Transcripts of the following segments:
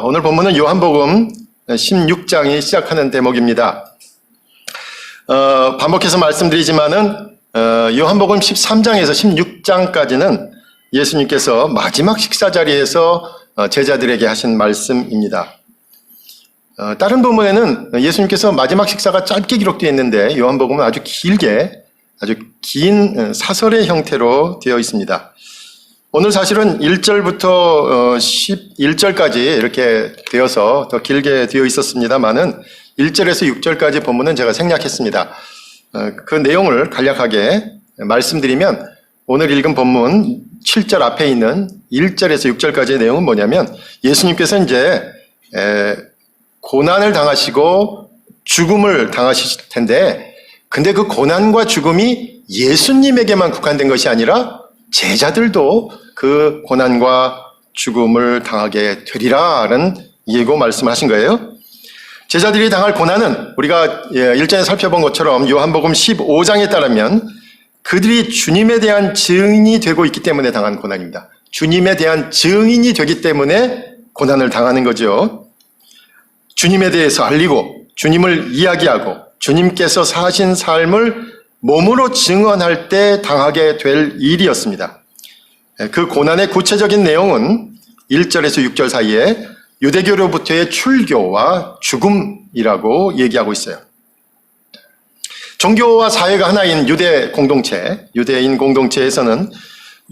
오늘 본문은 요한복음 16장이 시작하는 대목입니다. 반복해서 말씀드리지만은 요한복음 13장에서 16장까지는 예수님께서 마지막 식사 자리에서 제자들에게 하신 말씀입니다. 다른 본문에는 예수님께서 마지막 식사가 짧게 기록되어 있는데 요한복음은 아주 길게, 아주 긴 사설의 형태로 되어 있습니다. 오늘 사실은 1절부터 11절까지 이렇게 되어서 더 길게 되어 있었습니다만은 1절에서 6절까지 본문은 제가 생략했습니다. 그 내용을 간략하게 말씀드리면 오늘 읽은 본문 7절 앞에 있는 1절에서 6절까지의 내용은 뭐냐면 예수님께서 이제 고난을 당하시고 죽음을 당하실 텐데 근데 그 고난과 죽음이 예수님에게만 국한된 것이 아니라 제자들도 그 고난과 죽음을 당하게 되리라는 예고 말씀을 하신 거예요. 제자들이 당할 고난은 우리가 일전에 살펴본 것처럼 요한복음 15장에 따르면 그들이 주님에 대한 증인이 되고 있기 때문에 당한 고난입니다. 주님에 대한 증인이 되기 때문에 고난을 당하는 거죠. 주님에 대해서 알리고 주님을 이야기하고 주님께서 사신 삶을 몸으로 증언할 때 당하게 될 일이었습니다. 그 고난의 구체적인 내용은 1절에서 6절 사이에 유대교로부터의 출교와 죽음이라고 얘기하고 있어요. 종교와 사회가 하나인 유대 공동체, 유대인 공동체에서는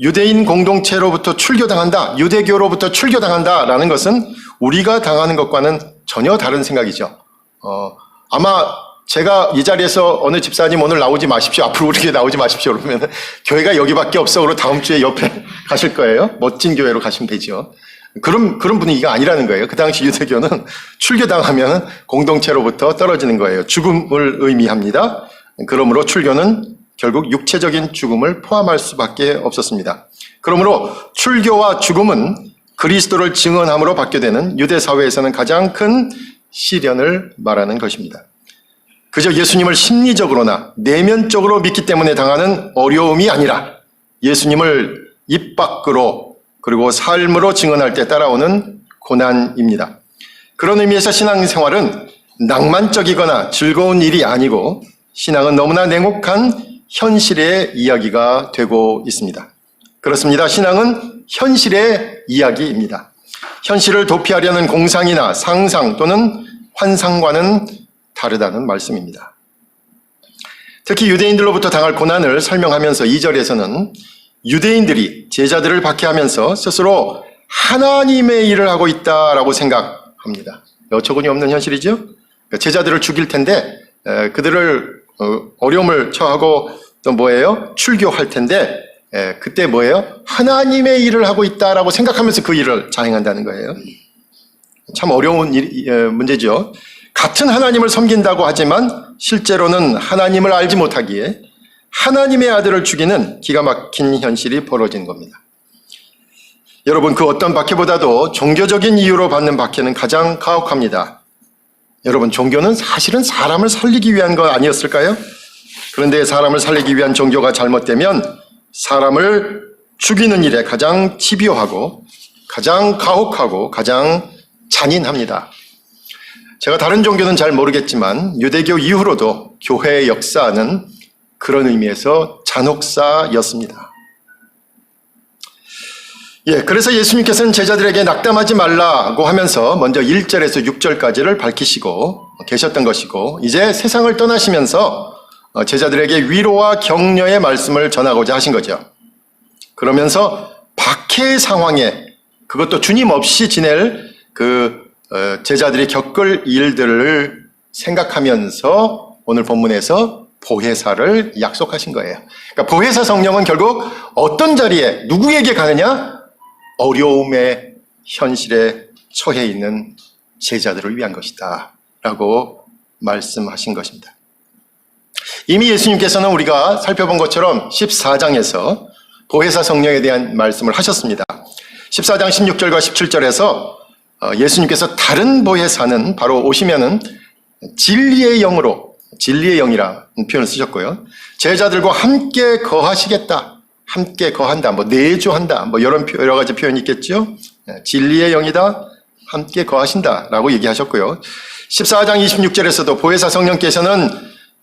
유대인 공동체로부터 출교당한다, 유대교로부터 출교당한다라는 것은 우리가 당하는 것과는 전혀 다른 생각이죠. 아마 제가 이 자리에서 어느 집사님 오늘 나오지 마십시오. 앞으로 우리 교회 나오지 마십시오. 그러면 교회가 여기밖에 없어. 그러고 다음 주에 옆에 가실 거예요. 멋진 교회로 가시면 되죠. 그런 분위기가 아니라는 거예요. 그 당시 유대교는 출교당하면 공동체로부터 떨어지는 거예요. 죽음을 의미합니다. 그러므로 출교는 결국 육체적인 죽음을 포함할 수밖에 없었습니다. 그러므로 출교와 죽음은 그리스도를 증언함으로 받게 되는 유대 사회에서는 가장 큰 시련을 말하는 것입니다. 그저 예수님을 심리적으로나 내면적으로 믿기 때문에 당하는 어려움이 아니라 예수님을 입 밖으로 그리고 삶으로 증언할 때 따라오는 고난입니다. 그런 의미에서 신앙생활은 낭만적이거나 즐거운 일이 아니고 신앙은 너무나 냉혹한 현실의 이야기가 되고 있습니다. 그렇습니다. 신앙은 현실의 이야기입니다. 현실을 도피하려는 공상이나 상상 또는 환상과는 다르다는 말씀입니다. 특히 유대인들로부터 당할 고난을 설명하면서 2절에서는 유대인들이 제자들을 박해하면서 스스로 하나님의 일을 하고 있다라고 생각합니다. 어처구니 없는 현실이죠. 그러니까 제자들을 죽일 텐데 그들을 어려움을 처하고 또 뭐예요? 출교할 텐데 그때 뭐예요? 하나님의 일을 하고 있다라고 생각하면서 그 일을 자행한다는 거예요. 참 어려운 문제죠. 같은 하나님을 섬긴다고 하지만 실제로는 하나님을 알지 못하기에 하나님의 아들을 죽이는 기가 막힌 현실이 벌어진 겁니다. 여러분, 그 어떤 박해보다도 종교적인 이유로 받는 박해는 가장 가혹합니다. 여러분, 종교는 사실은 사람을 살리기 위한 거 아니었을까요? 그런데 사람을 살리기 위한 종교가 잘못되면 사람을 죽이는 일에 가장 집요하고 가장 가혹하고 가장 잔인합니다. 제가 다른 종교는 잘 모르겠지만 유대교 이후로도 교회의 역사는 그런 의미에서 잔혹사였습니다. 그래서 예수님께서는 제자들에게 낙담하지 말라고 하면서 먼저 1절에서 6절까지를 밝히시고 계셨던 것이고 이제 세상을 떠나시면서 제자들에게 위로와 격려의 말씀을 전하고자 하신 거죠. 그러면서 박해의 상황에 그것도 주님 없이 지낼 제자들이 겪을 일들을 생각하면서 오늘 본문에서 보혜사를 약속하신 거예요. 그러니까 보혜사 성령은 결국 어떤 자리에 누구에게 가느냐? 어려움의 현실에 처해 있는 제자들을 위한 것이다 라고 말씀하신 것입니다. 이미 예수님께서는 우리가 살펴본 것처럼 14장에서 보혜사 성령에 대한 말씀을 하셨습니다. 14장 16절과 17절에서 예수님께서 다른 보혜사는 바로 오시면은 진리의 영으로, 진리의 영이라는 표현을 쓰셨고요. 제자들과 함께 거하시겠다, 함께 거한다, 내주한다, 여러 가지 표현이 있겠죠. 진리의 영이다, 함께 거하신다라고 얘기하셨고요. 14장 26절에서도 보혜사 성령께서는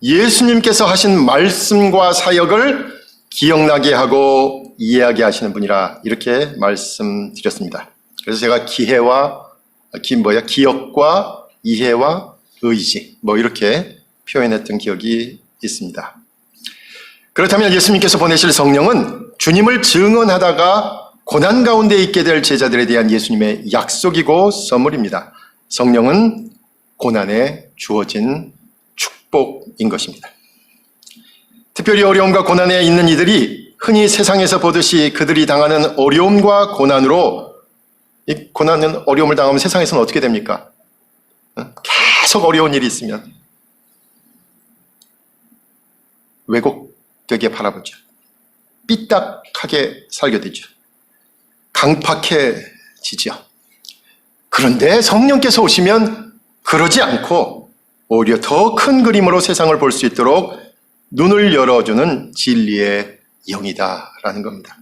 예수님께서 하신 말씀과 사역을 기억나게 하고 이해하게 하시는 분이라 이렇게 말씀드렸습니다. 그래서 제가 기억과 이해와 의지 이렇게 표현했던 기억이 있습니다. 그렇다면 예수님께서 보내실 성령은 주님을 증언하다가 고난 가운데 있게 될 제자들에 대한 예수님의 약속이고 선물입니다. 성령은 고난에 주어진 축복인 것입니다. 특별히 어려움과 고난에 있는 이들이 흔히 세상에서 보듯이 그들이 당하는 어려움과 고난으로, 이 고난은 어려움을 당하면 세상에서는 어떻게 됩니까? 계속 어려운 일이 있으면 왜곡되게 바라보죠. 삐딱하게 살게 되죠. 강팍해지죠. 그런데 성령께서 오시면 그러지 않고 오히려 더 큰 그림으로 세상을 볼 수 있도록 눈을 열어주는 진리의 영이다라는 겁니다.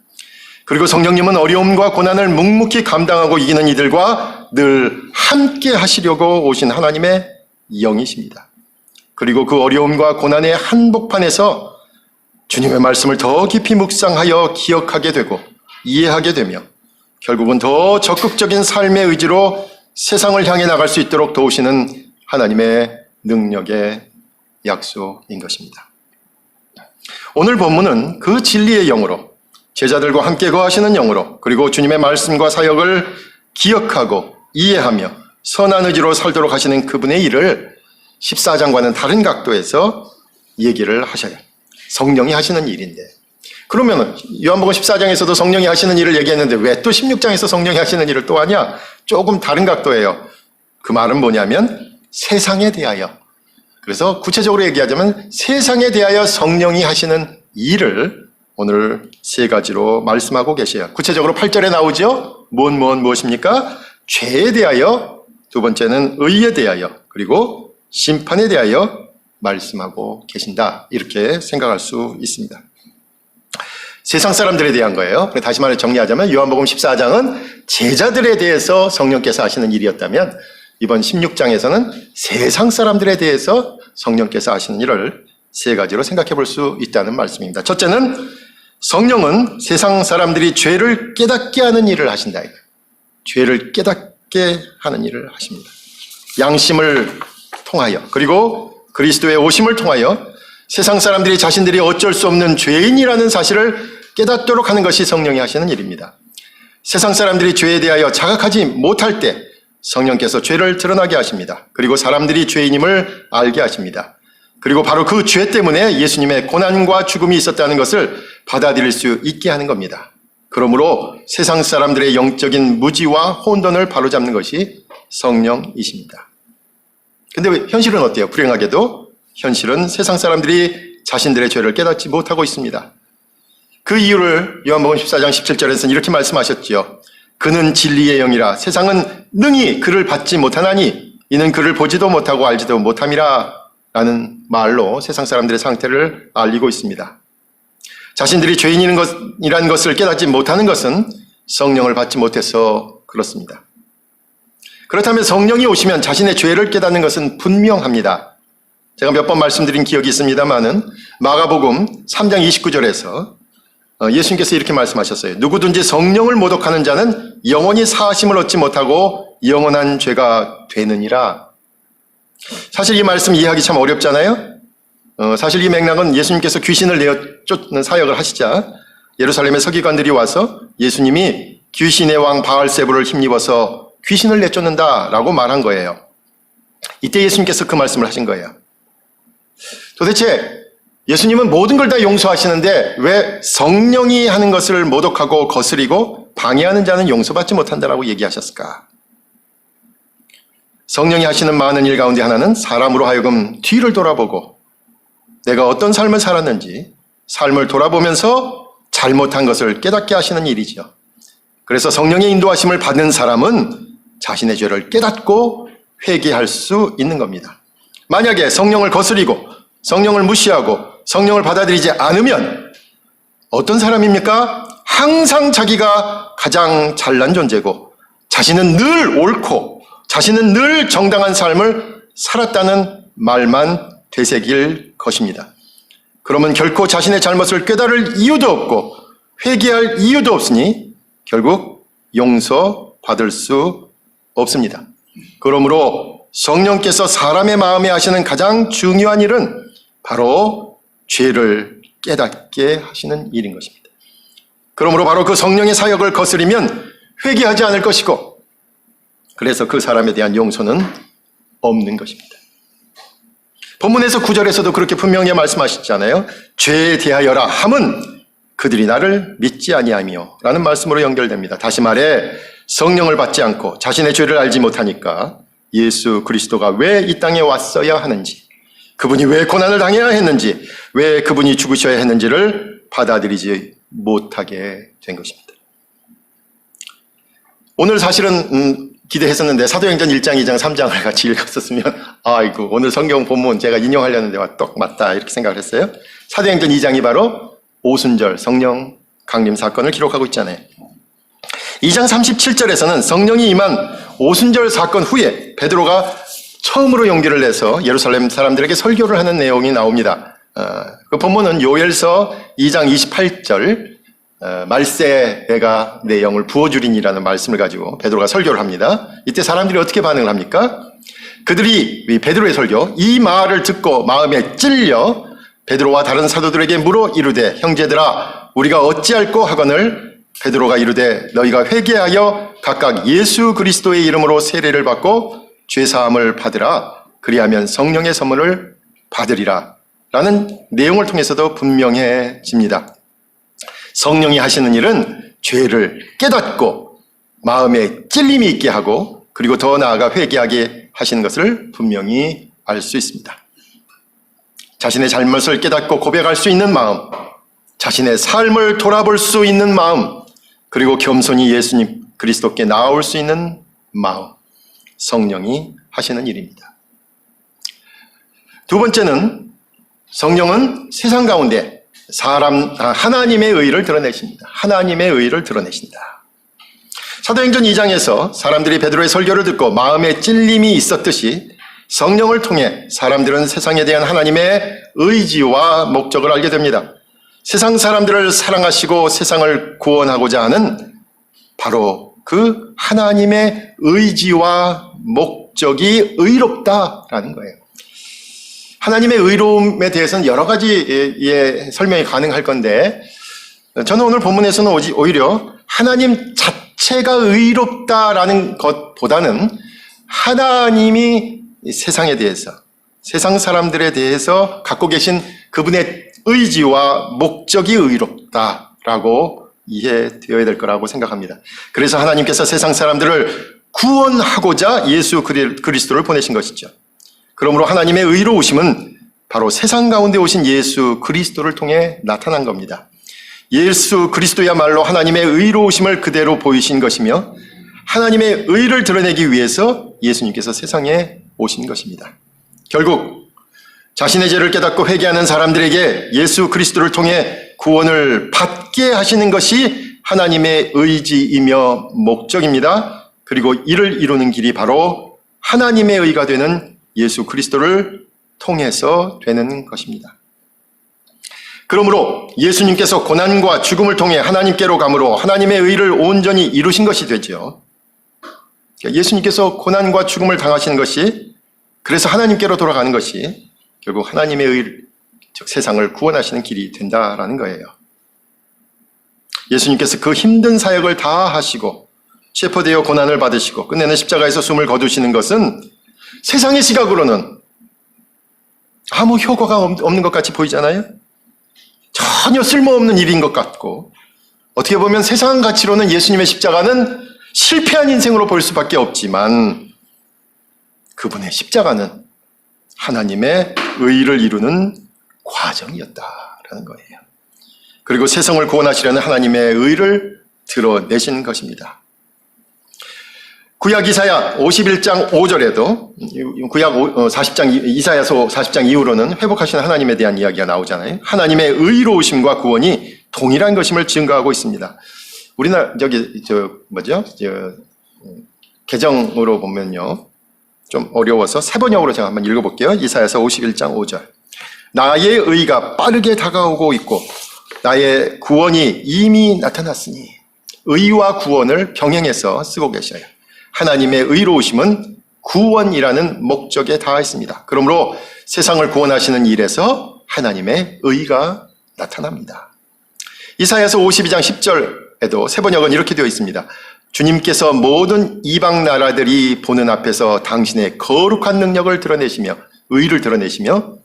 그리고 성령님은 어려움과 고난을 묵묵히 감당하고 이기는 이들과 늘 함께 하시려고 오신 하나님의 영이십니다. 그리고 그 어려움과 고난의 한복판에서 주님의 말씀을 더 깊이 묵상하여 기억하게 되고 이해하게 되며 결국은 더 적극적인 삶의 의지로 세상을 향해 나갈 수 있도록 도우시는 하나님의 능력의 약속인 것입니다. 오늘 본문은 그 진리의 영으로, 제자들과 함께 거하시는 영으로, 그리고 주님의 말씀과 사역을 기억하고 이해하며 선한 의지로 살도록 하시는 그분의 일을 14장과는 다른 각도에서 얘기를 하셔요. 성령이 하시는 일인데, 그러면 요한복음 14장에서도 성령이 하시는 일을 얘기했는데 왜 또 16장에서 성령이 하시는 일을 또 하냐? 조금 다른 각도예요. 그 말은 뭐냐면 세상에 대하여, 그래서 구체적으로 얘기하자면 세상에 대하여 성령이 하시는 일을 오늘 세 가지로 말씀하고 계세요. 구체적으로 8절에 나오죠. 무엇입니까? 죄에 대하여, 두 번째는 의에 대하여, 그리고 심판에 대하여 말씀하고 계신다, 이렇게 생각할 수 있습니다. 세상 사람들에 대한 거예요. 다시 말해 정리하자면 요한복음 14장은 제자들에 대해서 성령께서 하시는 일이었다면 이번 16장에서는 세상 사람들에 대해서 성령께서 하시는 일을 세 가지로 생각해 볼 수 있다는 말씀입니다. 첫째는 성령은 세상 사람들이 죄를 깨닫게 하는 일을 하신다. 죄를 깨닫게 하는 일을 하십니다. 양심을 통하여, 그리고 그리스도의 오심을 통하여 세상 사람들이 자신들이 어쩔 수 없는 죄인이라는 사실을 깨닫도록 하는 것이 성령이 하시는 일입니다. 세상 사람들이 죄에 대하여 자각하지 못할 때 성령께서 죄를 드러나게 하십니다. 그리고 사람들이 죄인임을 알게 하십니다. 그리고 바로 그 죄 때문에 예수님의 고난과 죽음이 있었다는 것을 받아들일 수 있게 하는 겁니다. 그러므로 세상 사람들의 영적인 무지와 혼돈을 바로잡는 것이 성령이십니다. 근데 현실은 어때요? 불행하게도 현실은 세상 사람들이 자신들의 죄를 깨닫지 못하고 있습니다. 그 이유를 요한복음 14장 17절에서는 이렇게 말씀하셨지요. 그는 진리의 영이라 세상은 능히 그를 받지 못하나니 이는 그를 보지도 못하고 알지도 못함이라 라는 말로 세상 사람들의 상태를 알리고 있습니다. 자신들이 죄인이라는 것을 깨닫지 못하는 것은 성령을 받지 못해서 그렇습니다. 그렇다면 성령이 오시면 자신의 죄를 깨닫는 것은 분명합니다. 제가 몇 번 말씀드린 기억이 있습니다만은 마가복음 3장 29절에서 예수님께서 이렇게 말씀하셨어요. 누구든지 성령을 모독하는 자는 영원히 사하심을 얻지 못하고 영원한 죄가 되느니라. 사실 이 말씀 이해하기 참 어렵잖아요. 사실 이 맥락은 예수님께서 귀신을 내쫓는 사역을 하시자 예루살렘의 서기관들이 와서 예수님이 귀신의 왕 바알세불을 힘입어서 귀신을 내쫓는다라고 말한 거예요. 이때 예수님께서 그 말씀을 하신 거예요. 도대체 예수님은 모든 걸 다 용서하시는데 왜 성령이 하는 것을 모독하고 거스리고 방해하는 자는 용서받지 못한다라고 얘기하셨을까? 성령이 하시는 많은 일 가운데 하나는 사람으로 하여금 뒤를 돌아보고 내가 어떤 삶을 살았는지 삶을 돌아보면서 잘못한 것을 깨닫게 하시는 일이죠. 그래서 성령의 인도하심을 받는 사람은 자신의 죄를 깨닫고 회개할 수 있는 겁니다. 만약에 성령을 거스리고 성령을 무시하고 성령을 받아들이지 않으면 어떤 사람입니까? 항상 자기가 가장 잘난 존재고 자신은 늘 옳고 자신은 늘 정당한 삶을 살았다는 말만 되새길 것입니다. 그러면 결코 자신의 잘못을 깨달을 이유도 없고 회개할 이유도 없으니 결국 용서받을 수 없습니다. 그러므로 성령께서 사람의 마음에 하시는 가장 중요한 일은 바로 죄를 깨닫게 하시는 일인 것입니다. 그러므로 바로 그 성령의 사역을 거스리면 회개하지 않을 것이고, 그래서 그 사람에 대한 용서는 없는 것입니다. 본문에서 9절에서도 그렇게 분명히 말씀하셨잖아요. 죄에 대하여라 함은 그들이 나를 믿지 아니하며 라는 말씀으로 연결됩니다. 다시 말해 성령을 받지 않고 자신의 죄를 알지 못하니까 예수 그리스도가 왜 이 땅에 왔어야 하는지, 그분이 왜 고난을 당해야 했는지, 왜 그분이 죽으셔야 했는지를 받아들이지 못하게 된 것입니다. 오늘 사실은 기대했었는데 사도행전 1장, 2장, 3장을 같이 읽었었으면 아이고 오늘 성경 본문 제가 인용하려는데 딱 맞다 이렇게 생각을 했어요. 사도행전 2장이 바로 오순절 성령 강림 사건을 기록하고 있잖아요. 2장 37절에서는 성령이 임한 오순절 사건 후에 베드로가 처음으로 용기를 내서 예루살렘 사람들에게 설교를 하는 내용이 나옵니다. 그 본문은 요엘서 2장 28절 말세가 내 영을 부어주리니라는 말씀을 가지고 베드로가 설교를 합니다. 이때 사람들이 어떻게 반응을 합니까? 그들이 베드로의 설교, 이 말을 듣고 마음에 찔려 베드로와 다른 사도들에게 물어 이르되 형제들아 우리가 어찌할꼬 하거늘 베드로가 이르되 너희가 회개하여 각각 예수 그리스도의 이름으로 세례를 받고 죄사함을 받으라 그리하면 성령의 선물을 받으리라 라는 내용을 통해서도 분명해집니다. 성령이 하시는 일은 죄를 깨닫고 마음에 찔림이 있게 하고 그리고 더 나아가 회개하게 하시는 것을 분명히 알 수 있습니다. 자신의 잘못을 깨닫고 고백할 수 있는 마음, 자신의 삶을 돌아볼 수 있는 마음, 그리고 겸손히 예수님 그리스도께 나아올 수 있는 마음, 성령이 하시는 일입니다. 두 번째는 성령은 세상 가운데 하나님의 의를 드러내십니다. 하나님의 의를 드러내신다. 사도행전 2장에서 사람들이 베드로의 설교를 듣고 마음에 찔림이 있었듯이 성령을 통해 사람들은 세상에 대한 하나님의 의지와 목적을 알게 됩니다. 세상 사람들을 사랑하시고 세상을 구원하고자 하는 바로 그 하나님의 의지와 목적이 의롭다라는 거예요. 하나님의 의로움에 대해서는 여러 가지의 설명이 가능할 건데 저는 오늘 본문에서는 오히려 하나님 자체가 의롭다라는 것보다는 하나님이 세상에 대해서, 세상 사람들에 대해서 갖고 계신 그분의 의지와 목적이 의롭다라고 이해되어야 될 거라고 생각합니다. 그래서 하나님께서 세상 사람들을 구원하고자 예수 그리스도를 보내신 것이죠. 그러므로 하나님의 의로우심은 바로 세상 가운데 오신 예수 그리스도를 통해 나타난 겁니다. 예수 그리스도야말로 하나님의 의로우심을 그대로 보이신 것이며 하나님의 의를 드러내기 위해서 예수님께서 세상에 오신 것입니다. 결국 자신의 죄를 깨닫고 회개하는 사람들에게 예수 그리스도를 통해 구원을 받게 하시는 것이 하나님의 의지이며 목적입니다. 그리고 이를 이루는 길이 바로 하나님의 의가 되는 예수 그리스도를 통해서 되는 것입니다. 그러므로 예수님께서 고난과 죽음을 통해 하나님께로 감으로 하나님의 의를 온전히 이루신 것이 되죠. 예수님께서 고난과 죽음을 당하시는 것이, 그래서 하나님께로 돌아가는 것이 결국 하나님의 의, 즉 세상을 구원하시는 길이 된다라는 거예요. 예수님께서 그 힘든 사역을 다 하시고 체포되어 고난을 받으시고 끝내는 십자가에서 숨을 거두시는 것은 세상의 시각으로는 아무 효과가 없는 것 같이 보이잖아요. 전혀 쓸모없는 일인 것 같고 어떻게 보면 세상 가치로는 예수님의 십자가는 실패한 인생으로 볼 수밖에 없지만 그분의 십자가는 하나님의 의를 이루는 과정이었다라는 거예요. 그리고 세상을 구원하시려는 하나님의 의를 드러내신 것입니다. 구약 이사야 51장 5절에도 구약 40장 이사야서 40장 이후로는 회복하시는 하나님에 대한 이야기가 나오잖아요. 하나님의 의로우심과 구원이 동일한 것임을 증거하고 있습니다. 우리나라 개정으로 보면요, 좀 어려워서 세 번역으로 제가 한번 읽어볼게요. 이사야서 51장 5절. 나의 의가 빠르게 다가오고 있고 나의 구원이 이미 나타났으니. 의와 구원을 병행해서 쓰고 계셔요. 하나님의 의로우심은 구원이라는 목적에 닿아 있습니다. 그러므로 세상을 구원하시는 일에서 하나님의 의가 나타납니다. 이사야서 52장 10절에도 세 번역은 이렇게 되어 있습니다. 주님께서 모든 이방 나라들이 보는 앞에서 당신의 거룩한 능력을 드러내시며 의를 드러내시며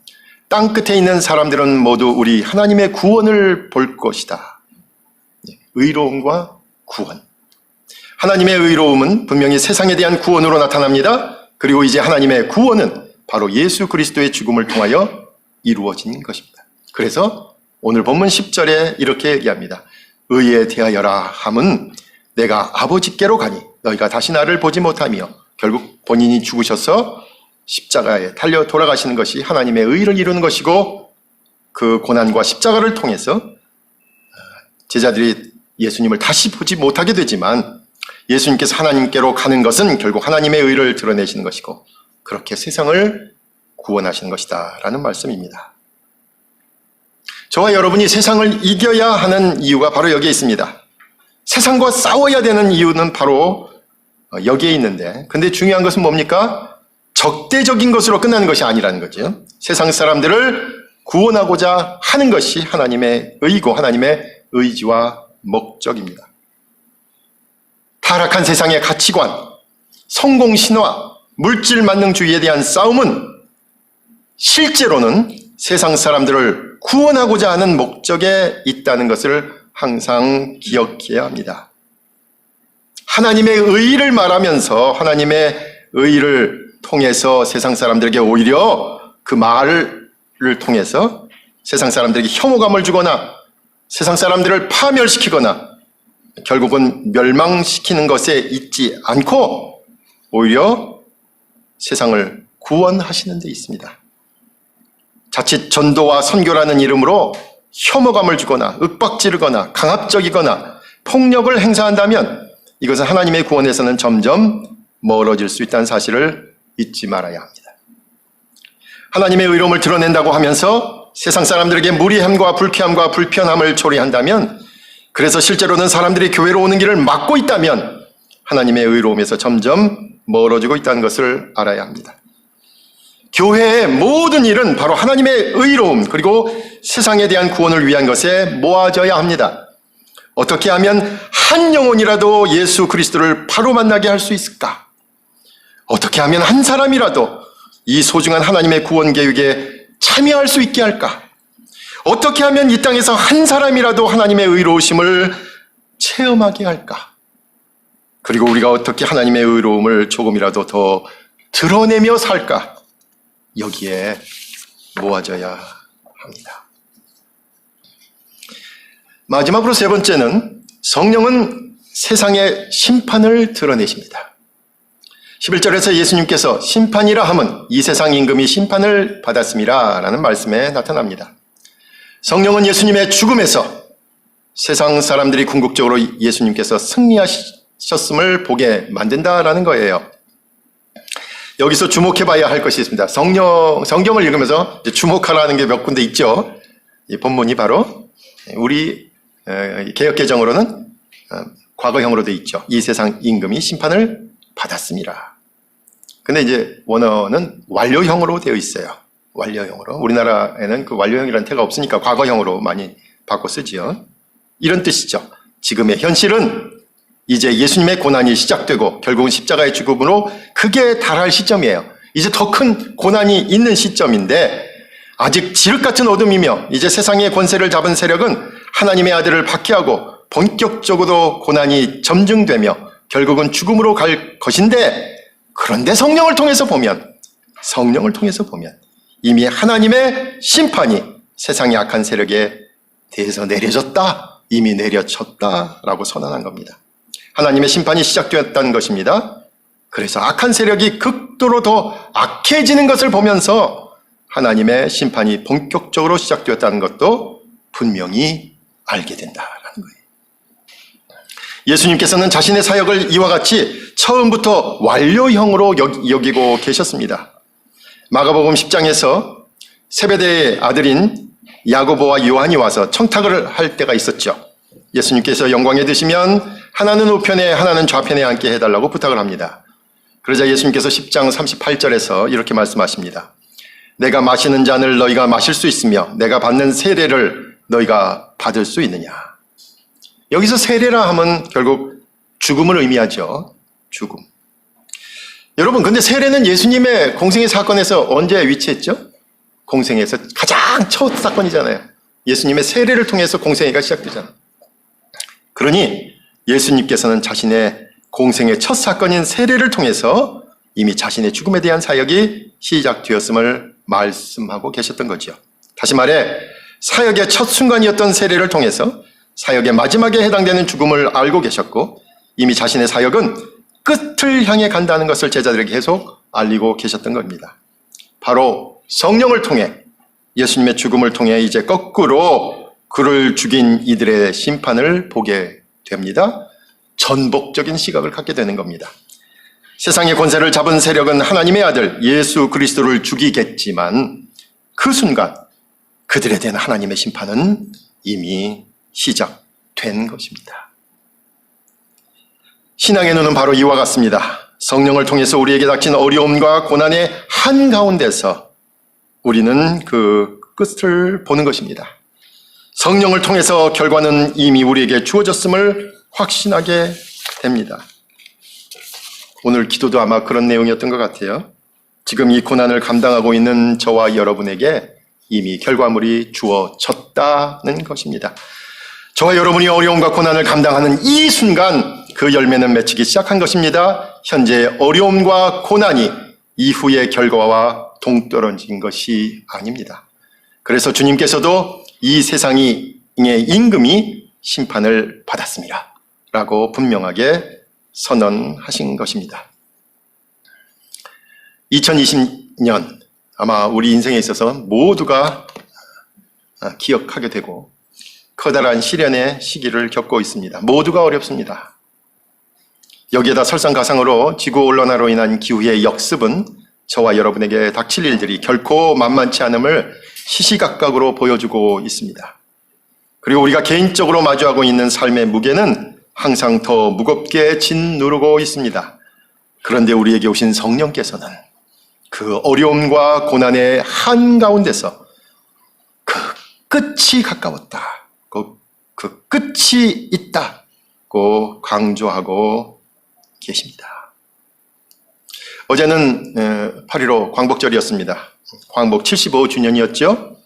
땅 끝에 있는 사람들은 모두 우리 하나님의 구원을 볼 것이다. 의로움과 구원. 하나님의 의로움은 분명히 세상에 대한 구원으로 나타납니다. 그리고 이제 하나님의 구원은 바로 예수 그리스도의 죽음을 통하여 이루어진 것입니다. 그래서 오늘 본문 10절에 이렇게 얘기합니다. 의에 대하여라 함은 내가 아버지께로 가니 너희가 다시 나를 보지 못하며, 결국 본인이 죽으셔서 십자가에 달려 돌아가시는 것이 하나님의 의를 이루는 것이고, 그 고난과 십자가를 통해서 제자들이 예수님을 다시 보지 못하게 되지만 예수님께서 하나님께로 가는 것은 결국 하나님의 의를 드러내시는 것이고, 그렇게 세상을 구원하시는 것이다 라는 말씀입니다. 저와 여러분이 세상을 이겨야 하는 이유가 바로 여기에 있습니다. 세상과 싸워야 되는 이유는 바로 여기에 있는데, 근데 중요한 것은 뭡니까? 적대적인 것으로 끝나는 것이 아니라는 거죠. 세상 사람들을 구원하고자 하는 것이 하나님의 의고 하나님의 의지와 목적입니다. 타락한 세상의 가치관, 성공 신화, 물질 만능주의에 대한 싸움은 실제로는 세상 사람들을 구원하고자 하는 목적에 있다는 것을 항상 기억해야 합니다. 하나님의 의를 말하면서 하나님의 의를 통해서 세상 사람들에게 오히려 그 말을 통해서 세상 사람들에게 혐오감을 주거나 세상 사람들을 파멸시키거나 결국은 멸망시키는 것에 있지 않고 오히려 세상을 구원하시는 데 있습니다. 자칫 전도와 선교라는 이름으로 혐오감을 주거나 윽박지르거나 강압적이거나 폭력을 행사한다면 이것은 하나님의 구원에서는 점점 멀어질 수 있다는 사실을 잊지 말아야 합니다. 하나님의 의로움을 드러낸다고 하면서 세상 사람들에게 무리함과 불쾌함과 불편함을 초래한다면, 그래서 실제로는 사람들이 교회로 오는 길을 막고 있다면 하나님의 의로움에서 점점 멀어지고 있다는 것을 알아야 합니다. 교회의 모든 일은 바로 하나님의 의로움 그리고 세상에 대한 구원을 위한 것에 모아져야 합니다. 어떻게 하면 한 영혼이라도 예수 그리스도를 바로 만나게 할 수 있을까? 어떻게 하면 한 사람이라도 이 소중한 하나님의 구원 계획에 참여할 수 있게 할까? 어떻게 하면 이 땅에서 한 사람이라도 하나님의 의로우심을 체험하게 할까? 그리고 우리가 어떻게 하나님의 의로움을 조금이라도 더 드러내며 살까? 여기에 모아져야 합니다. 마지막으로 세 번째는 성령은 세상의 심판을 드러내십니다. 11절에서 예수님께서 심판이라 함은 이 세상 임금이 심판을 받았음이라 라는 말씀에 나타납니다. 성령은 예수님의 죽음에서 세상 사람들이 궁극적으로 예수님께서 승리하셨음을 보게 만든다라는 거예요. 여기서 주목해봐야 할 것이 있습니다. 성경을 읽으면서 주목하라는 게 몇 군데 있죠. 이 본문이 바로 우리 개역개정으로는 과거형으로 되어 있죠. 이 세상 임금이 심판을 받았습니다. 근데 이제 원어는 완료형으로 되어 있어요. 완료형으로. 우리나라에는 그 완료형이라는 태가 없으니까 과거형으로 많이 바꿔 쓰지요. 이런 뜻이죠. 지금의 현실은 이제 예수님의 고난이 시작되고 결국은 십자가의 죽음으로 극에 달할 시점이에요. 이제 더 큰 고난이 있는 시점인데 아직 지륵 같은 어둠이며 이제 세상의 권세를 잡은 세력은 하나님의 아들을 박해하고 본격적으로 고난이 점증되며 결국은 죽음으로 갈 것인데, 그런데 성령을 통해서 보면 이미 하나님의 심판이 세상의 악한 세력에 대해서 내려졌다, 이미 내려졌다라고 선언한 겁니다. 하나님의 심판이 시작되었다는 것입니다. 그래서 악한 세력이 극도로 더 악해지는 것을 보면서 하나님의 심판이 본격적으로 시작되었다는 것도 분명히 알게 된다라는 거예요. 예수님께서는 자신의 사역을 이와 같이 처음부터 완료형으로 여기고 계셨습니다. 마가복음 10장에서 세베대의 아들인 야고보와 요한이 와서 청탁을 할 때가 있었죠. 예수님께서 영광에 드시면 하나는 우편에 하나는 좌편에 앉게 해달라고 부탁을 합니다. 그러자 예수님께서 10장 38절에서 이렇게 말씀하십니다. 내가 마시는 잔을 너희가 마실 수 있으며 내가 받는 세례를 너희가 받을 수 있느냐. 여기서 세례라 하면 결국 죽음을 의미하죠. 죽음. 여러분, 근데 세례는 예수님의 공생의 사건에서 언제 위치했죠? 공생에서 가장 첫 사건이잖아요. 예수님의 세례를 통해서 공생애가 시작되잖아요. 그러니 예수님께서는 자신의 공생의 첫 사건인 세례를 통해서 이미 자신의 죽음에 대한 사역이 시작되었음을 말씀하고 계셨던 거죠. 다시 말해 사역의 첫 순간이었던 세례를 통해서 사역의 마지막에 해당되는 죽음을 알고 계셨고 이미 자신의 사역은 끝을 향해 간다는 것을 제자들에게 계속 알리고 계셨던 겁니다. 바로 성령을 통해 예수님의 죽음을 통해 이제 거꾸로 그를 죽인 이들의 심판을 보게 됩니다. 전복적인 시각을 갖게 되는 겁니다. 세상의 권세를 잡은 세력은 하나님의 아들 예수 그리스도를 죽이겠지만 그 순간 그들에 대한 하나님의 심판은 이미 시작된 것입니다. 신앙의 눈은 바로 이와 같습니다. 성령을 통해서 우리에게 닥친 어려움과 고난의 한가운데서 우리는 그 끝을 보는 것입니다. 성령을 통해서 결과는 이미 우리에게 주어졌음을 확신하게 됩니다. 오늘 기도도 아마 그런 내용이었던 것 같아요. 지금 이 고난을 감당하고 있는 저와 여러분에게 이미 결과물이 주어졌다는 것입니다. 저와 여러분이 어려움과 고난을 감당하는 이 순간 그 열매는 맺히기 시작한 것입니다. 현재의 어려움과 고난이 이후의 결과와 동떨어진 것이 아닙니다. 그래서 주님께서도 이 세상의 임금이 심판을 받았습니다. 라고 분명하게 선언하신 것입니다. 2020년 아마 우리 인생에 있어서 모두가 기억하게 되고 커다란 시련의 시기를 겪고 있습니다. 모두가 어렵습니다. 여기에다 설상가상으로 지구온난화로 인한 기후의 역습은 저와 여러분에게 닥칠 일들이 결코 만만치 않음을 시시각각으로 보여주고 있습니다. 그리고 우리가 개인적으로 마주하고 있는 삶의 무게는 항상 더 무겁게 짓누르고 있습니다. 그런데 우리에게 오신 성령께서는 그 어려움과 고난의 한가운데서 그 끝이 가까웠다. 그 끝이 있다고 강조하고 계십니다. 어제는 8.15 광복절이었습니다. 광복 75주년이었죠.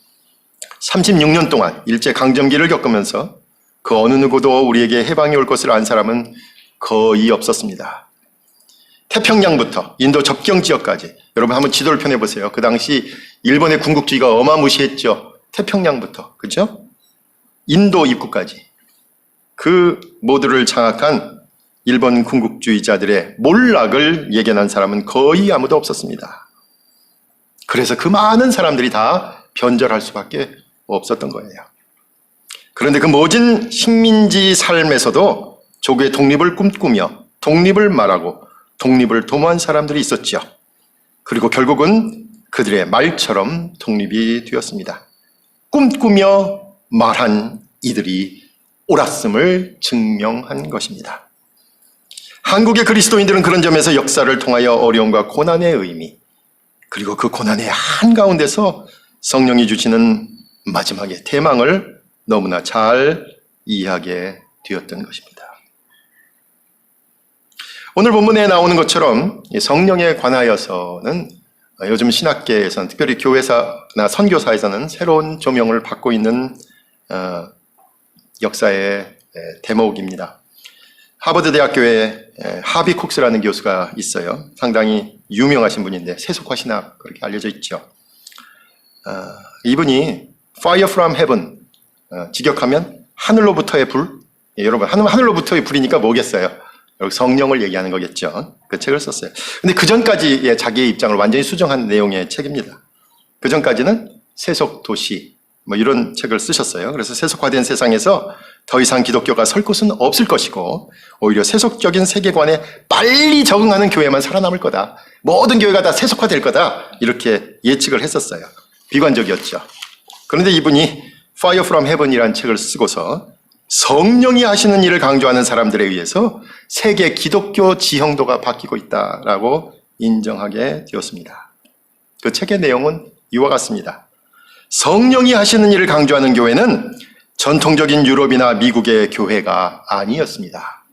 36년 동안 일제강점기를 겪으면서 그 어느 누구도 우리에게 해방이 올 것을 안 사람은 거의 없었습니다. 태평양부터 인도 접경 지역까지 여러분 한번 지도를 펴내보세요. 그 당시 일본의 군국주의가 어마무시했죠. 태평양부터, 그렇죠? 인도 입구까지 그 모두를 장악한 일본 군국주의자들의 몰락을 예견한 사람은 거의 아무도 없었습니다. 그래서 그 많은 사람들이 다 변절할 수밖에 없었던 거예요. 그런데 그 모진 식민지 삶에서도 조국의 독립을 꿈꾸며 독립을 말하고 독립을 도모한 사람들이 있었죠. 그리고 결국은 그들의 말처럼 독립이 되었습니다. 꿈꾸며 말한 이들이 옳았음을 증명한 것입니다. 한국의 그리스도인들은 그런 점에서 역사를 통하여 어려움과 고난의 의미, 그리고 그 고난의 한가운데서 성령이 주시는 마지막의 대망을 너무나 잘 이해하게 되었던 것입니다. 오늘 본문에 나오는 것처럼 성령에 관하여서는 요즘 신학계에서는 특별히 교회사나 선교사에서는 새로운 조명을 받고 있는 역사의 대목입니다. 하버드 대학교에 하비 콕스라는 교수가 있어요. 상당히 유명하신 분인데 세속화 신학 그렇게 알려져 있죠. 이분이 Fire from Heaven 직역하면 하늘로부터의 불. 여러분 하늘로부터의 불이니까 뭐겠어요? 여기 성령을 얘기하는 거겠죠. 그 책을 썼어요. 근데 그 전까지의 자기의 입장을 완전히 수정한 내용의 책입니다. 그 전까지는 세속 도시, 뭐 이런 책을 쓰셨어요. 그래서 세속화된 세상에서 더 이상 기독교가 설 곳은 없을 것이고 오히려 세속적인 세계관에 빨리 적응하는 교회만 살아남을 거다. 모든 교회가 다 세속화될 거다. 이렇게 예측을 했었어요. 비관적이었죠. 그런데 이분이 Fire from Heaven이라는 책을 쓰고서 성령이 하시는 일을 강조하는 사람들에 의해서 세계 기독교 지형도가 바뀌고 있다라고 인정하게 되었습니다. 그 책의 내용은 이와 같습니다. 성령이 하시는 일을 강조하는 교회는 전통적인 유럽이나 미국의 교회가 아니었습니다.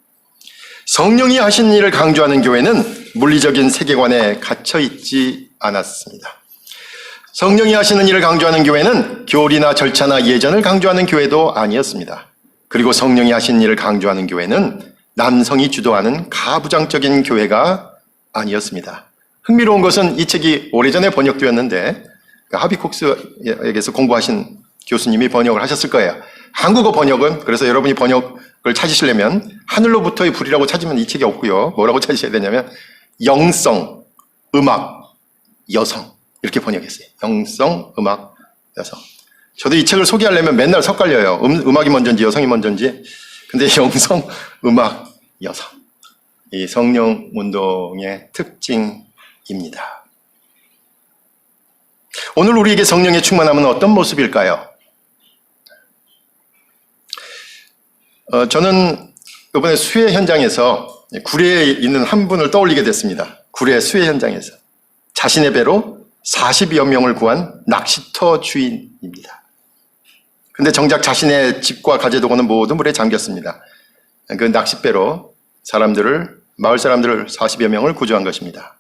성령이 하시는 일을 강조하는 교회는 물리적인 세계관에 갇혀 있지 않았습니다. 성령이 하시는 일을 강조하는 교회는 교리나 절차나 예전을 강조하는 교회도 아니었습니다. 그리고 성령이 하시는 일을 강조하는 교회는 남성이 주도하는 가부장적인 교회가 아니었습니다. 흥미로운 것은 이 책이 오래전에 번역되었는데 하비콕스에게서 공부하신 교수님이 번역을 하셨을 거예요. 한국어 번역은 그래서 여러분이 번역을 찾으시려면 하늘로부터의 불이라고 찾으면 이 책이 없고요. 뭐라고 찾으셔야 되냐면 영성, 음악, 여성 이렇게 번역했어요. 영성, 음악, 여성. 저도 이 책을 소개하려면 맨날 섞갈려요. 음악이 먼저인지 여성이 먼저인지. 근데 영성, 음악, 여성. 이 성령 운동의 특징입니다. 오늘 우리에게 성령의 충만함은 어떤 모습일까요? 저는 이번에 수해 현장에서 구례에 있는 한 분을 떠올리게 됐습니다. 구례 수해 현장에서 자신의 배로 40여 명을 구한 낚시터 주인입니다. 근데 정작 자신의 집과 가재도구는 모두 물에 잠겼습니다. 그 낚싯배로 마을 사람들을 40여 명을 구조한 것입니다.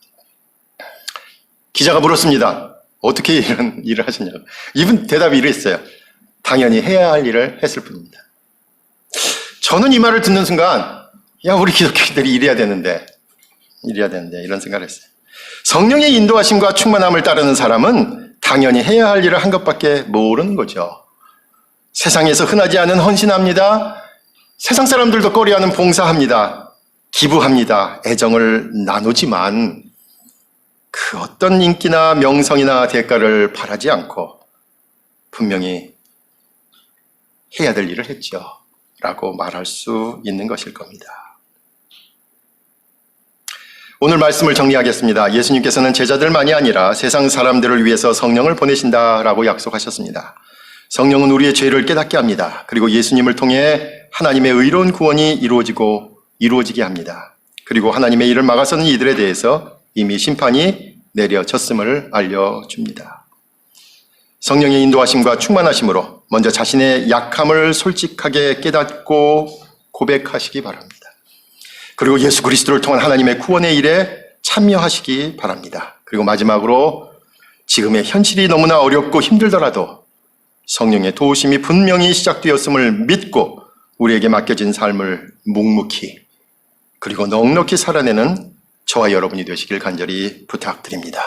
기자가 물었습니다. 어떻게 이런 일을 하셨냐고. 이분 대답이 이랬어요. 당연히 해야 할 일을 했을 뿐입니다. 저는 이 말을 듣는 순간 야 우리 기독교인들이 이래야 되는데 이런 생각을 했어요. 성령의 인도하심과 충만함을 따르는 사람은 당연히 해야 할 일을 한 것밖에 모르는 거죠. 세상에서 흔하지 않은 헌신합니다. 세상 사람들도 꺼려하는 봉사합니다. 기부합니다. 애정을 나누지만 그 어떤 인기나 명성이나 대가를 바라지 않고 분명히 해야 될 일을 했죠. 라고 말할 수 있는 것일 겁니다. 오늘 말씀을 정리하겠습니다. 예수님께서는 제자들만이 아니라 세상 사람들을 위해서 성령을 보내신다라고 약속하셨습니다. 성령은 우리의 죄를 깨닫게 합니다. 그리고 예수님을 통해 하나님의 의로운 구원이 이루어지게 합니다. 그리고 하나님의 일을 막아서는 이들에 대해서 이미 심판이 내려졌음을 알려줍니다. 성령의 인도하심과 충만하심으로 먼저 자신의 약함을 솔직하게 깨닫고 고백하시기 바랍니다. 그리고 예수 그리스도를 통한 하나님의 구원의 일에 참여하시기 바랍니다. 그리고 마지막으로 지금의 현실이 너무나 어렵고 힘들더라도 성령의 도우심이 분명히 시작되었음을 믿고 우리에게 맡겨진 삶을 묵묵히 그리고 넉넉히 살아내는 저와 여러분이 되시길 간절히 부탁드립니다.